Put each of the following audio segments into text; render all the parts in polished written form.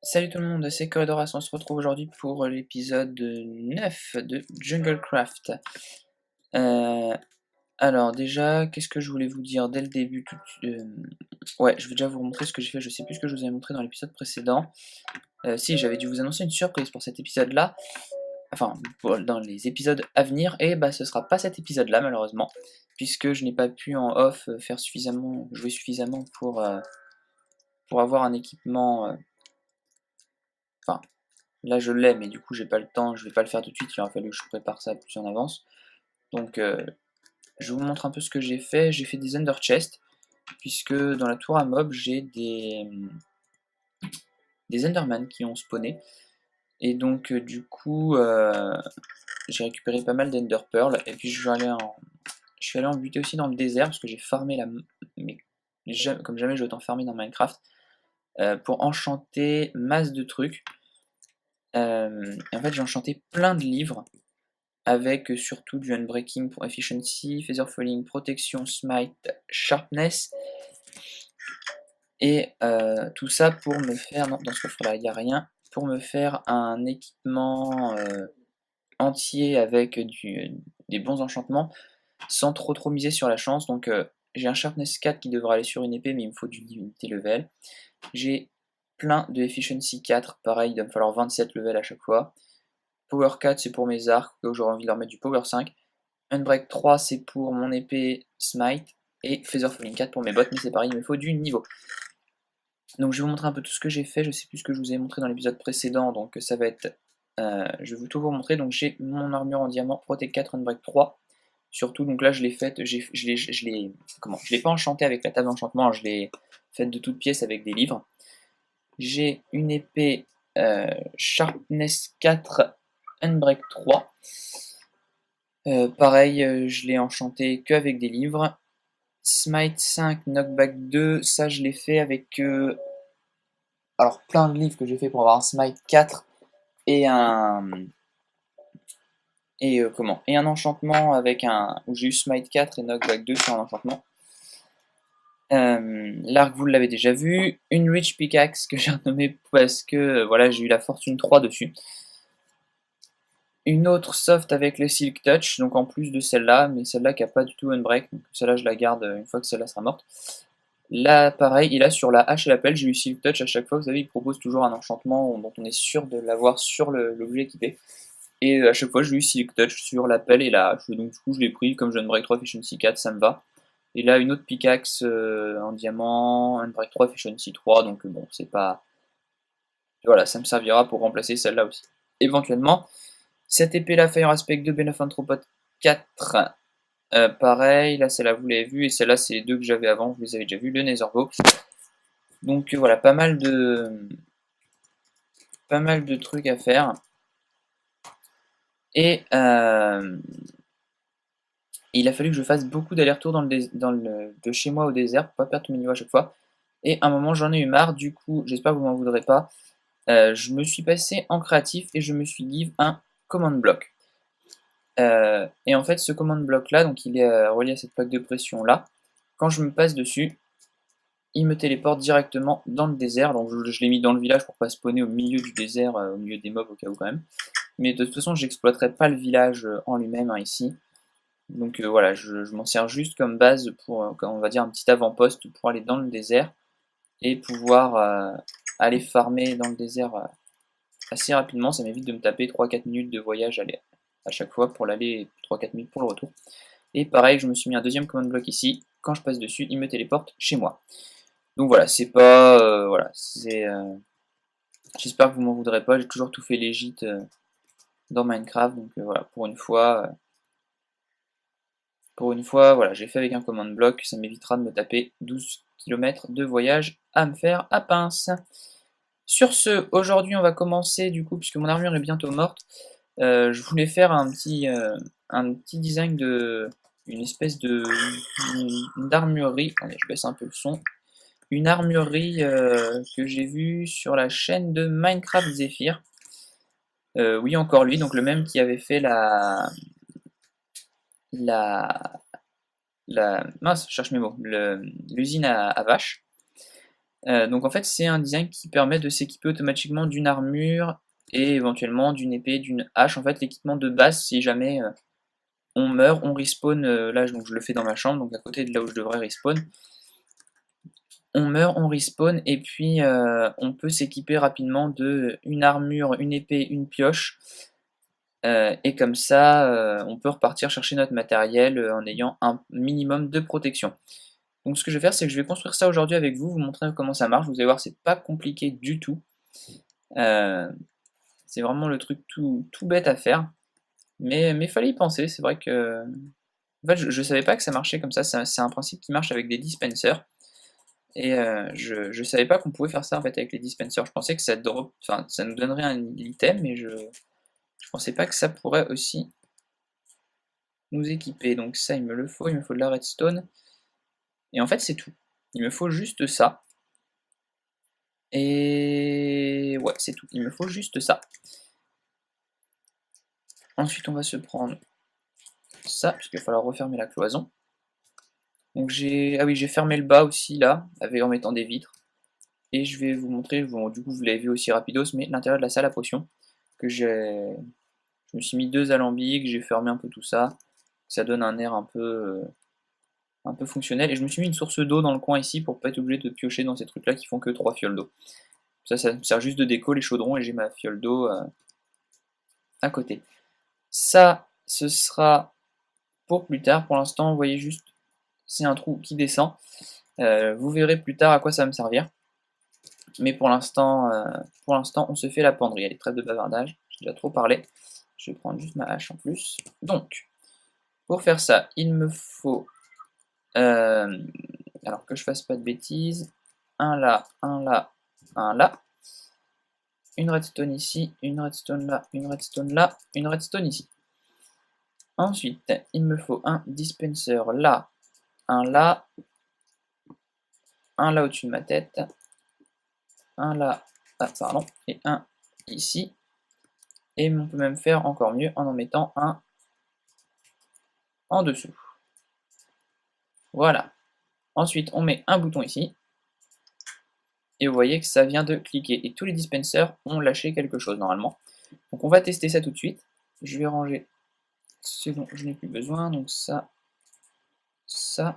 Salut tout le monde, c'est Corridoras, on se retrouve aujourd'hui pour l'épisode 9 de Junglecraft. Euh, alors déjà, qu'est-ce que je voulais vous dire dès le début Ouais, je vais déjà vous montrer ce que j'ai fait, je sais plus ce que je vous avais montré dans l'épisode précédent. Si, j'avais dû vous annoncer une surprise pour cet épisode-là, enfin, dans les épisodes à venir, et bah ce sera pas cet épisode-là malheureusement, puisque je n'ai pas pu en off jouer suffisamment pour avoir un équipement... Enfin, là je l'ai, mais du coup j'ai pas le temps, je vais pas le faire tout de suite, il aurait fallu que je prépare ça plus en avance. Donc je vous montre un peu ce que j'ai fait des Under Chest, puisque dans la tour à mob j'ai des Enderman qui ont spawné, et donc du coup j'ai récupéré pas mal d'Ender Pearl, et puis je suis allé en buter aussi dans le désert, parce que j'ai farmé mais comme jamais j'ai autant farmé dans Minecraft, pour enchanter masse de trucs. Et en fait j'ai enchanté plein de livres, avec surtout du Unbreaking pour Efficiency, Feather Falling, Protection, Smite, Sharpness, et tout ça pour me faire, non, dans ce coffre-là il n'y a rien, pour me faire un équipement entier avec des bons enchantements, sans trop miser sur la chance. Donc j'ai un Sharpness 4 qui devrait aller sur une épée, mais il me faut du divinité level. J'ai plein de Efficiency 4, pareil, il va me falloir 27 level à chaque fois. Power 4 c'est pour mes arcs, que j'aurais envie de leur mettre du Power 5. Unbreak 3 c'est pour mon épée Smite, et Feather Falling 4 pour mes bottes, mais c'est pareil, il me faut du niveau. Donc je vais vous montrer un peu tout ce que j'ai fait, je sais plus ce que je vous ai montré dans l'épisode précédent, donc ça va être... je vais tout vous montrer. Donc j'ai mon armure en diamant, Protect 4, Unbreak 3, surtout, donc là je l'ai faite, je l'ai pas enchanté avec la table d'enchantement, je l'ai faite de toutes pièces avec des livres. J'ai une épée Sharpness 4, Unbreak 3. Pareil, je l'ai enchanté qu'avec des livres. Smite 5, Knockback 2, ça je l'ai fait avec alors plein de livres que j'ai fait pour avoir un Smite 4 et un enchantement avec un où j'ai eu Smite 4 et Knockback 2 sur un enchantement. L'arc vous l'avez déjà vu, une Rich Pickaxe que j'ai renommée parce que voilà, j'ai eu la fortune 3 dessus. Une autre soft avec le Silk Touch, donc en plus de celle-là, mais celle-là qui a pas du tout Unbreak, donc celle-là je la garde une fois que celle-là sera morte. Là, pareil, et là sur la hache et la pelle, j'ai eu Silk Touch à chaque fois. Vous savez, il propose toujours un enchantement dont on est sûr de l'avoir sur l'objet équipé. Et à chaque fois, j'ai eu Silk Touch sur la pelle et la hache. Donc du coup, je l'ai pris comme je Unbreak 3 Efficiency 4, ça me va. Et là, une autre pickaxe en diamant, Unbreak 3 Efficiency 3, donc bon, c'est pas... Voilà, ça me servira pour remplacer celle-là aussi. Éventuellement, cette épée-là, Fire Aspect 2, Ben of Anthropode 4, pareil, là celle-là vous l'avez vu, et celle-là c'est les deux que j'avais avant, vous les avez déjà vus, le Netherbow. Donc voilà, pas mal de trucs à faire. Et il a fallu que je fasse beaucoup d'allers-retours de chez moi au désert pour pas perdre tous mes niveaux à chaque fois. Et à un moment j'en ai eu marre, du coup j'espère que vous m'en voudrez pas. Je me suis passé en créatif et je me suis give un command block. Et en fait ce command block là, donc il est relié à cette plaque de pression là. Quand je me passe dessus, il me téléporte directement dans le désert. Donc je l'ai mis dans le village pour pas spawner au milieu du désert, au milieu des mobs au cas où quand même. Mais de toute façon, j'exploiterai pas le village en lui-même hein, ici. Donc voilà, je m'en sers juste comme base pour, on va dire, un petit avant-poste pour aller dans le désert et pouvoir aller farmer dans le désert assez rapidement. Ça m'évite de me taper 3-4 minutes de voyage à chaque fois pour l'aller et 3-4 minutes pour le retour. Et pareil, je me suis mis un deuxième command block ici. Quand je passe dessus, il me téléporte chez moi. Donc voilà, c'est pas... voilà, c'est... j'espère que vous m'en voudrez pas, j'ai toujours tout fait légit dans Minecraft, donc voilà, pour une fois, voilà, j'ai fait avec un command block, ça m'évitera de me taper 12 km de voyage à me faire à pince. Sur ce, aujourd'hui on va commencer du coup, puisque mon armure est bientôt morte, je voulais faire un petit design de... une espèce de... d'armurerie, attendez, je baisse un peu le son, une armurerie que j'ai vue sur la chaîne de Minecraft Zephyr. Oui, encore lui, donc le même qui avait fait la mince, je cherche mes mots, l'usine à vaches. Donc en fait, c'est un design qui permet de s'équiper automatiquement d'une armure et éventuellement d'une épée, d'une hache. En fait, l'équipement de base, si jamais on meurt, on respawn, là donc je le fais dans ma chambre, donc à côté de là où je devrais respawn. On meurt, on respawn, et puis on peut s'équiper rapidement de une armure, une épée, une pioche, et comme ça, on peut repartir chercher notre matériel en ayant un minimum de protection. Donc ce que je vais faire, c'est que je vais construire ça aujourd'hui avec vous montrer comment ça marche. Vous allez voir, c'est pas compliqué du tout. C'est vraiment le truc tout bête à faire, mais fallait y penser. C'est vrai que en fait, je savais pas que ça marchait comme ça. C'est un principe qui marche avec des dispensers. Et je savais pas qu'on pouvait faire ça en fait avec les dispensers. Je pensais que ça nous donnerait un item, mais je pensais pas que ça pourrait aussi nous équiper. Donc ça, il me faut de la redstone. Et en fait, c'est tout. Il me faut juste ça. Et ouais, c'est tout. Il me faut juste ça. Ensuite, on va se prendre ça, parce qu'il va falloir refermer la cloison. Donc j'ai fermé le bas aussi là, en mettant des vitres. Et je vais vous montrer, bon, du coup vous l'avez vu aussi rapidos, mais l'intérieur de la salle à potions, que je me suis mis 2 alambics, j'ai fermé un peu tout ça, ça donne un air un peu fonctionnel, et je me suis mis une source d'eau dans le coin ici pour pas être obligé de piocher dans ces trucs là qui font que 3 fioles d'eau. Ça me sert juste de déco les chaudrons, et j'ai ma fiole d'eau à côté. Ça, ce sera pour plus tard, pour l'instant vous voyez juste, c'est un trou qui descend, vous verrez plus tard à quoi ça va me servir. Mais pour l'instant, on se fait la penderie. Allez, trêve de bavardage, j'ai déjà trop parlé. Je vais prendre juste ma hache en plus. Donc, pour faire ça, il me faut, alors que je fasse pas de bêtises, un là, un là, un là, une redstone ici, une redstone là, une redstone là, une redstone ici. Ensuite, il me faut un dispenser là, un là au-dessus de ma tête, un là, ah, pardon, et un ici. Et on peut même faire encore mieux en mettant un en dessous. Voilà. Ensuite, on met un bouton ici. Et vous voyez que ça vient de cliquer. Et tous les dispensers ont lâché quelque chose normalement. Donc on va tester ça tout de suite. Je vais ranger ce dont je n'ai plus besoin. Donc ça, ça.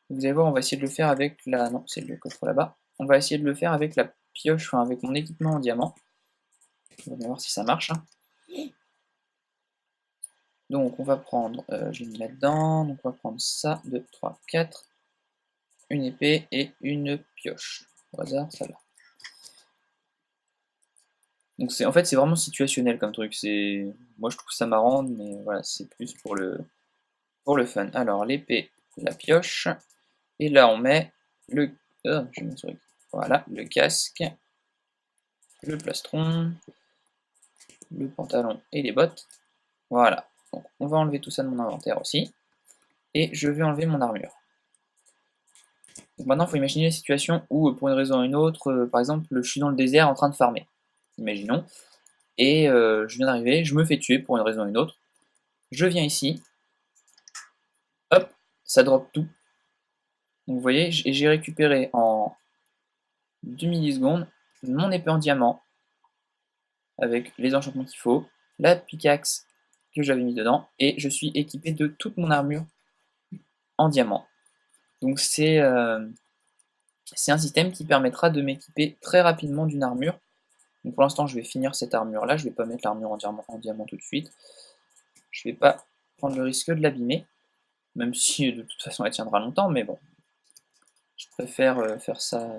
Vous allez voir, on va essayer de le faire avec la... Non, c'est le coffre là-bas. On va essayer de le faire avec la pioche, enfin avec mon équipement en diamant. On va bien voir si ça marche. Donc on va prendre, je vais me mettre dedans, donc on va prendre ça, 2, 3, 4, une épée et une pioche. Au hasard, celle-là. Donc en fait c'est vraiment situationnel comme truc. Moi je trouve ça marrant, mais voilà, c'est plus pour le fun. Alors l'épée, la pioche, et là on met le. Je me souris. Voilà, le casque, le plastron, le pantalon et les bottes. Voilà. Donc on va enlever tout ça de mon inventaire aussi. Et je vais enlever mon armure. Donc maintenant il faut imaginer la situation où pour une raison ou une autre, par exemple je suis dans le désert en train de farmer. Imaginons. Et je viens d'arriver, je me fais tuer pour une raison ou une autre. Je viens ici, hop, ça drop tout. Donc vous voyez, j'ai récupéré en 2 millisecondes mon épée en diamant, avec les enchantements qu'il faut, la pickaxe que j'avais mis dedans, et je suis équipé de toute mon armure en diamant. Donc c'est un système qui permettra de m'équiper très rapidement d'une armure. Donc pour l'instant je vais finir cette armure là, je ne vais pas mettre l'armure en diamant tout de suite. Je ne vais pas prendre le risque de l'abîmer, même si de toute façon elle tiendra longtemps, mais bon. Je préfère faire ça,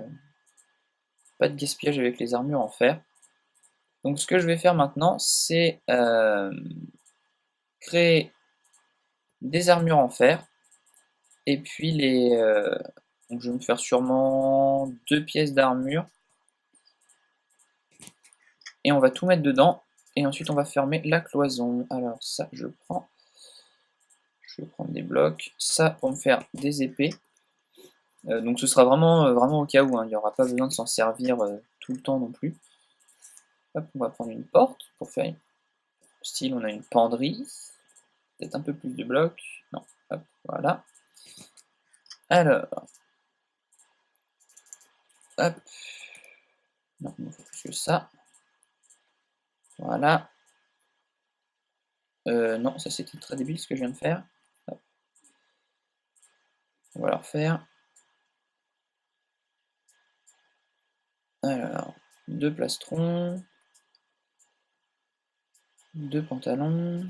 pas de gaspillage avec les armures en fer. Donc ce que je vais faire maintenant, c'est créer des armures en fer, et puis donc je vais me faire sûrement 2 pièces d'armure, et on va tout mettre dedans, et ensuite on va fermer la cloison. Alors ça, je vais prendre des blocs, ça pour me faire des épées. Donc ce sera vraiment, vraiment au cas où, hein, il n'y aura pas besoin de s'en servir tout le temps non plus. Hop, on va prendre une porte pour faire une style, on a une penderie, peut-être un peu plus de blocs, non, hop, voilà. Alors, Hop. Non, il faut plus que ça. Voilà. Non, ça c'était très débile ce que je viens de faire. Hop. On va le refaire. Alors, 2 plastrons, 2 pantalons,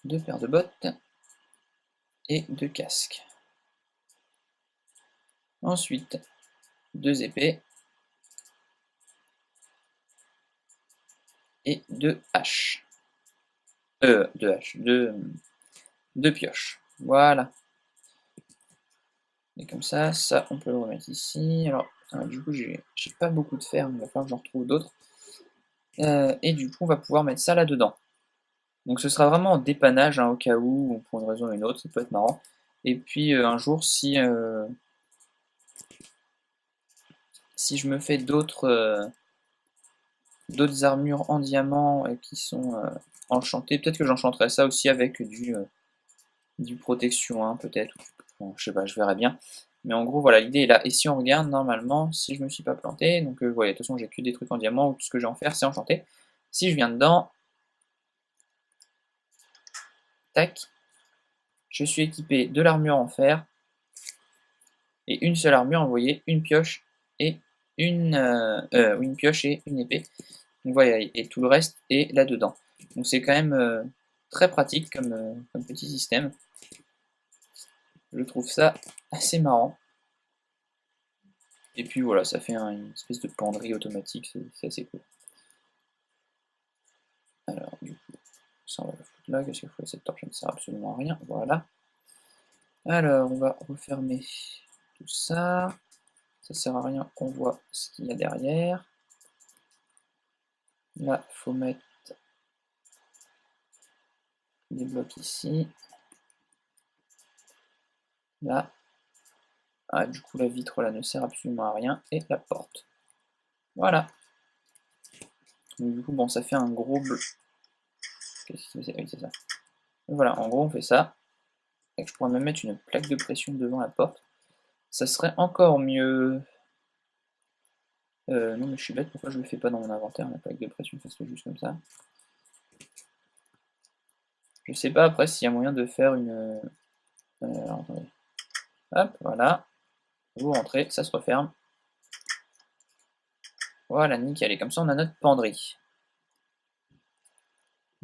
2 paires de bottes et 2 casques. Ensuite, 2 épées et 2 haches. 2 haches, 2 pioches. Voilà. Et comme ça on peut le remettre ici. Alors, du coup, j'ai pas beaucoup de fer, mais il va falloir que j'en retrouve d'autres. Et du coup, on va pouvoir mettre ça là-dedans. Donc ce sera vraiment en dépannage, hein, au cas où, ou pour une raison ou une autre, ça peut être marrant. Et puis un jour, si je me fais d'autres armures en diamant qui sont enchantées, peut-être que j'enchanterai ça aussi avec du protection 1, peut-être. Bon, je sais pas, je verrai bien. Mais en gros, voilà, l'idée est là. Et si on regarde, normalement, si je me suis pas planté, donc voilà, de toute façon, j'ai que des trucs en diamant, ou tout ce que j'ai en fer, c'est enchanté. Si je viens dedans, tac, je suis équipé de l'armure en fer, et une seule armure, vous voyez, une pioche et une pioche et une épée. Donc voilà, et tout le reste est là-dedans. Donc c'est quand même très pratique comme petit système. Je trouve ça assez marrant. Et puis voilà, ça fait une espèce de penderie automatique, c'est assez cool. Alors du coup, ça on va le foutre là, qu'est-ce qu'il faut, cette torche ne sert absolument à rien, voilà. Alors on va refermer tout ça. Ça sert à rien, on voit ce qu'il y a derrière. Là, il faut mettre des blocs ici. Là. Ah, du coup, la vitre là ne sert absolument à rien. Et la porte. Voilà. Donc, du coup, bon, ça fait un gros bleu. Qu'est-ce que c'est? Oui, c'est ça. Voilà, en gros, on fait ça. Et je pourrais même mettre une plaque de pression devant la porte. Ça serait encore mieux. Non, mais je suis bête, pourquoi je le fais pas dans mon inventaire, la plaque de pression, ça se fait juste comme ça. Je sais pas après s'il y a moyen de faire une. Alors, attendez. Hop, voilà. Vous rentrez, ça se referme. Voilà, nickel. Et comme ça, on a notre penderie.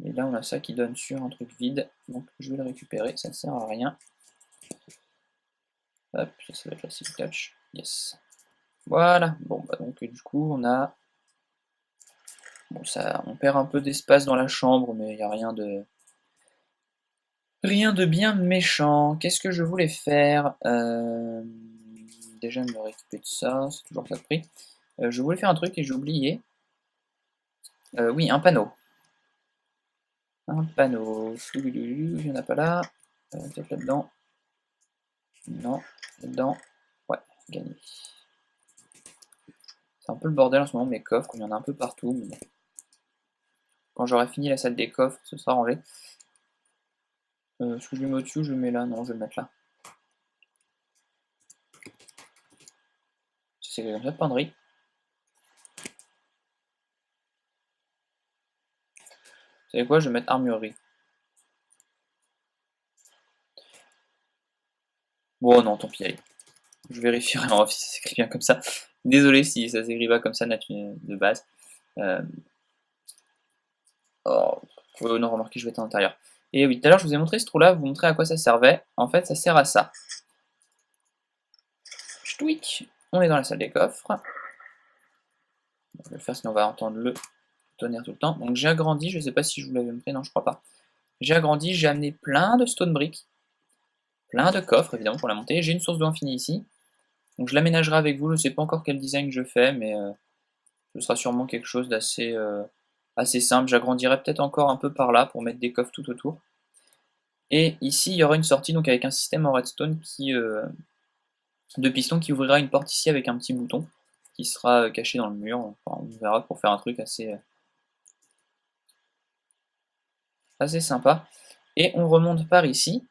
Et là, on a ça qui donne sur un truc vide. Donc, je vais le récupérer. Ça ne sert à rien. Hop, ça va être la silk touch. Yes. Voilà. Bon, bah donc, du coup, on a... Bon, ça, on perd un peu d'espace dans la chambre, mais il n'y a rien de... Rien de bien méchant. Qu'est-ce que je voulais faire Déjà, me récupérer de ça. C'est toujours ça de prix. Je voulais faire un truc et j'ai oublié. Oui, un panneau. Un panneau. Il n'y en a pas là. Peut-être là-dedans. Non. Là-dedans. Ouais, gagné. C'est un peu le bordel en ce moment, mes coffres. Il y en a un peu partout. Mais bon. Quand j'aurai fini la salle des coffres, ce sera rangé. Est-ce que je le mets au-dessus ou je le mets là? Non, je vais le mettre là. C'est comme ça, penderie. Vous savez quoi? Je vais mettre armurerie. Bon, non, tant pis, allez. Je vérifierai en off si ça s'écrit bien comme ça. Désolé si ça s'écrit pas comme ça de base. Euh... Oh, non, remarquez, je vais être à l'intérieur. Et oui, tout à l'heure, je vous ai montré ce trou-là, vous montrer à quoi ça servait. En fait, ça sert à ça. Ch'touic. On est dans la salle des coffres. Je vais le faire, sinon on va entendre le tonnerre tout le temps. Donc j'ai agrandi, je sais pas si je vous l'avais montré, non, je crois pas. J'ai agrandi, j'ai amené plein de stone bricks. Plein de coffres, évidemment, pour la monter. J'ai une source d'eau infinie ici. Donc je l'aménagerai avec vous, je ne sais pas encore quel design je fais, mais ce sera sûrement quelque chose d'assez assez simple. J'agrandirai peut-être encore un peu par là pour mettre des coffres tout autour. Et ici, il y aura une sortie donc avec un système en redstone de piston qui ouvrira une porte ici avec un petit bouton qui sera caché dans le mur. Enfin, on verra pour faire un truc assez sympa. Et on remonte par ici.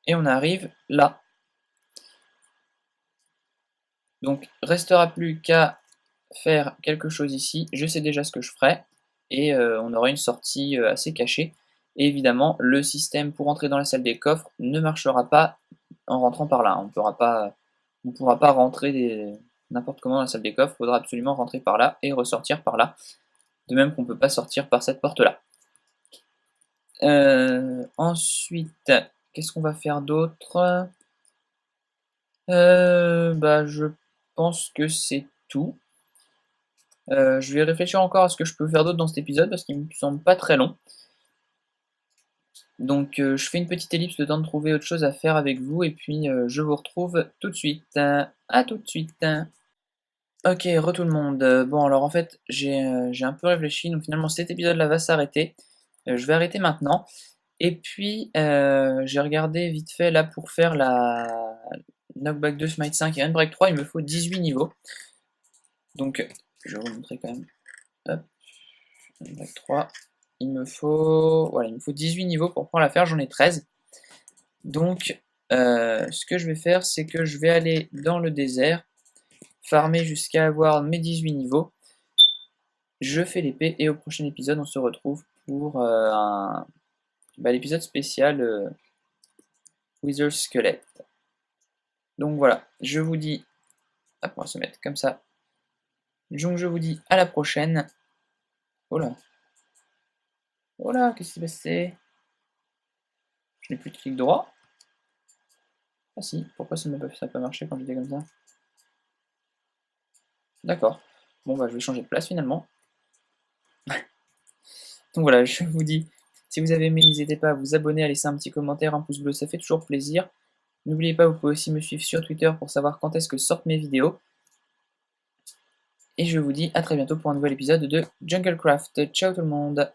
et on arrive là. Donc restera plus qu'à faire quelque chose ici, je sais déjà ce que je ferai, et on aura une sortie assez cachée. Et évidemment, le système pour entrer dans la salle des coffres ne marchera pas en rentrant par là. On ne pourra pas rentrer n'importe comment dans la salle des coffres, il faudra absolument rentrer par là et ressortir par là. De même qu'on ne peut pas sortir par cette porte-là. Ensuite, qu'est-ce qu'on va faire d'autre? Bah, je pense que c'est tout. Je vais réfléchir encore à ce que je peux faire d'autre dans cet épisode parce qu'il me semble pas très long. Donc je fais une petite ellipse le temps de trouver autre chose à faire avec vous et puis je vous retrouve tout de suite. À tout de suite. Ok, re tout le monde. Bon alors en fait j'ai un peu réfléchi, donc finalement cet épisode-là va s'arrêter. Je vais arrêter maintenant. Et puis j'ai regardé vite fait là pour faire la Knockback 2, Smite 5 et Handbrake 3, il me faut 18 niveaux. Donc je vais vous montrer quand même. Hop. 3. Il me faut 18 niveaux pour pouvoir la faire, j'en ai 13. Donc ce que je vais faire, c'est que je vais aller dans le désert, farmer jusqu'à avoir mes 18 niveaux. Je fais l'épée et au prochain épisode, on se retrouve pour l'épisode spécial Wither Skelette. Donc voilà, je vous dis, hop, on va se mettre comme ça. Donc je vous dis à la prochaine. Oh là. Oh là, qu'est-ce qui s'est passé? Je n'ai plus de clic droit. Ah si, pourquoi ça n'a pas marché quand j'étais comme ça? D'accord. Bon bah je vais changer de place finalement. Donc voilà, je vous dis, si vous avez aimé, n'hésitez pas à vous abonner, à laisser un petit commentaire, un pouce bleu, ça fait toujours plaisir. N'oubliez pas, vous pouvez aussi me suivre sur Twitter pour savoir quand est-ce que sortent mes vidéos. Et je vous dis à très bientôt pour un nouvel épisode de JungleCraft. Ciao tout le monde!